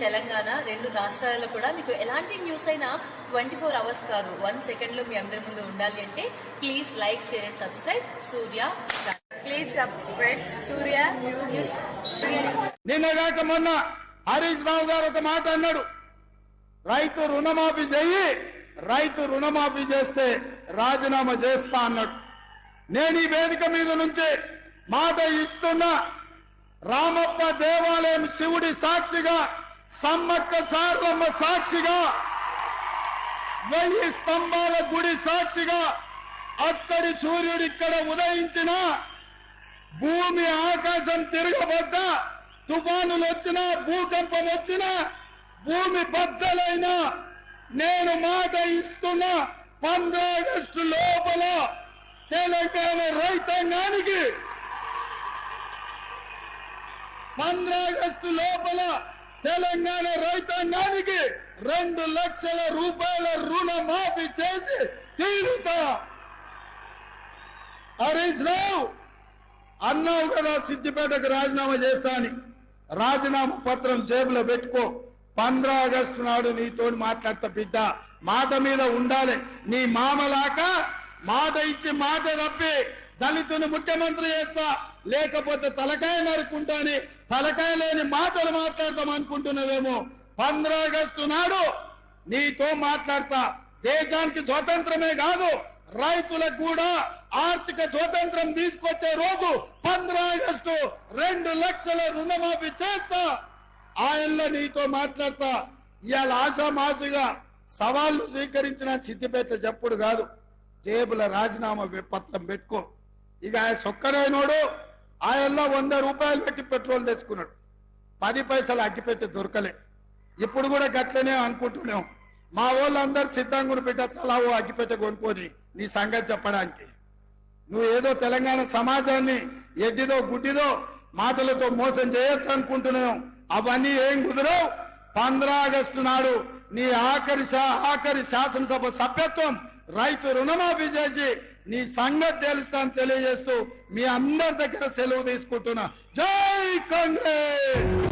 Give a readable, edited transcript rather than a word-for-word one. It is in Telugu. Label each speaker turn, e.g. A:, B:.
A: తెలంగాణ రెండు రాష్ట్రాలలో కూడా మీకు ఎలాంటి న్యూస్ అయినా 24 అవర్స్ కాదు 1 సెకండ్ లో మీ అందరి ముందు ఉండాలి అంటే please like share and subscribe Surya. Please subscribe Surya news.
B: నిన్నగాక మొన్న హరీష్ రావు గారు ఒక మాట అన్నాడు, రైతు రుణమాఫీ చెయ్యి, రైతు రుణమాఫీ చేస్తే రాజీనామా చేస్తా అన్నాడు. నేను ఈ వేదిక మీద నుంచి మాట ఇస్తున్నా, రామప్ప దేవాలయం శివుడి సాక్షిగా, సమ్మక్క సారలమ్మ సాక్షిగా, 1000 స్తంభాల గుడి సాక్షిగా, అక్కడి సూర్యుడు ఇక్కడ ఉదయించిన, భూమి ఆకాశం తిరగబడ్డా, తుఫానులు వచ్చినా, భూకంపం వచ్చినా, భూమి బద్దలైనా నేను మాట ఇస్తున్నా, 15 ఆగస్టు లోపల తెలంగాణ రైతాంగానికి 15 ఆగస్టు లోపల తెలంగాణ రైతాంగానికి 2 లక్షల రూపాయల రుణమాఫీ చేసి తీరుతా. హరీష్ రావు అన్నావు కదా సిద్దిపేటకు రాజీనామా చేస్తా అని, రాజీనామా పత్రం జేబులో పెట్టుకో. 15 ఆగస్టు నాడు నీతో మాట్లాడతా బిడ్డ, మాట మీద ఉండాలి. నీ మామలాక మాట ఇచ్చి మాట తప్పి దళితుని ముఖ్యమంత్రి చేస్తా, లేకపోతే తలకాయ నరుకుంటాని తలకాయ లేని మాటలు మాట్లాడతాం అనుకుంటున్నావేమో. 15 ఆగస్టు నాడు నీతో మాట్లాడతా. దేశానికి స్వతంత్రమే కాదు, రైతులకు కూడా ఆర్థిక స్వతంత్రం తీసుకొచ్చే రోజు 15 ఆగస్టు. 2 లక్షల రుణమాఫీ చేస్తా. ఆయనలో నీతో మాట్లాడతా. ఇవాళ ఆశామాసిగా సవాళ్లు స్వీకరించిన సిద్దిపేట చెప్పుడు కాదు, జేబుల రాజీనామా పత్రం పెట్టుకో. ఇక ఆయన సొక్కడైనోడు ఆయనలో 100 రూపాయలు పెట్టి పెట్రోల్ తెచ్చుకున్నాడు, 10 పైసలు అగ్గిపెట్టి దొరకలే. ఇప్పుడు కూడా గట్లనే అనుకుంటున్నాం. మా వాళ్ళందరూ సిద్ధంగా పెట్ట తలావో అగ్గిపెట్టి కొనుక్కొని నీ సంగతి చెప్పడానికి. నువ్వు ఏదో తెలంగాణ సమాజాన్ని ఎడ్డిదో గుడ్డిదో మాటలతో మోసం చేయొచ్చు అనుకుంటున్నాం. అవన్నీ ఏం కుదరవు. 15 ఆగస్టు నాడు నీ ఆఖరి శాసనసభ సభ్యత్వం రైతు రుణమాఫీ చేసి నీ సంగతి తెలుస్తాను తెలియజేస్తూ మీ అందరి దగ్గర సెలవు తీసుకుంటున్నా. జై కాంగ్రెస్.